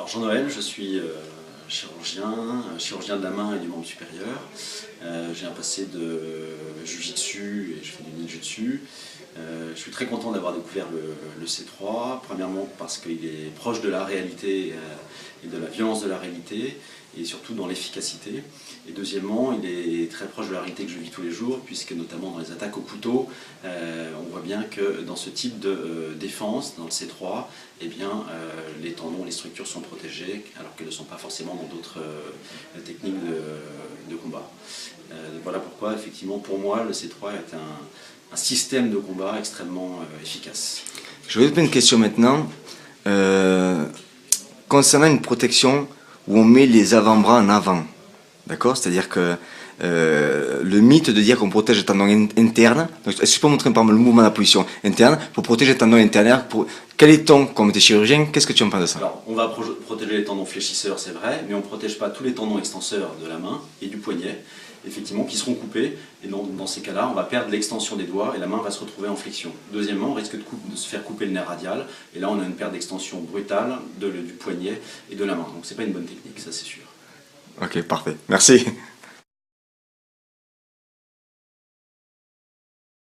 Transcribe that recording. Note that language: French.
Alors Jean-Noël, je suis chirurgien de la main et du membre supérieur. J'ai un passé de Jiu-Jitsu et je fais du ninjutsu. Je suis très content d'avoir découvert le C3, premièrement parce qu'il est proche de la réalité et de la violence de la réalité, et surtout dans l'efficacité. Et deuxièmement, il est très proche de la réalité que je vis tous les jours, puisque notamment dans les attaques au couteau, on voit bien que dans ce type de défense, dans le C3, eh bien, les tendons, les structures sont protégées, alors qu'elles ne sont pas forcément dans d'autres techniques de combat. Voilà pourquoi, effectivement, pour moi, le C3 est un système de combat extrêmement efficace. Je vais vous poser une question maintenant. Concernant une protection où on met les avant-bras en avant, d'accord? C'est-à-dire que le mythe de dire qu'on protège les tendons internes, est-ce que je peux montrer par exemple le mouvement de la position interne pour protéger les tendons intérieurs? Quel est ton, comme tu es chirurgien, qu'est-ce que tu en penses de ça? Alors, on va protéger les tendons fléchisseurs, c'est vrai, mais on ne protège pas tous les tendons extenseurs de la main et du poignet, effectivement, qui seront coupés. Et dans ces cas-là, on va perdre l'extension des doigts et la main va se retrouver en flexion. Deuxièmement, on risque de se faire couper le nerf radial, et là, on a une perte d'extension brutale du poignet et de la main. Donc, ce n'est pas une bonne technique, ça c'est sûr. Ok, parfait. Merci.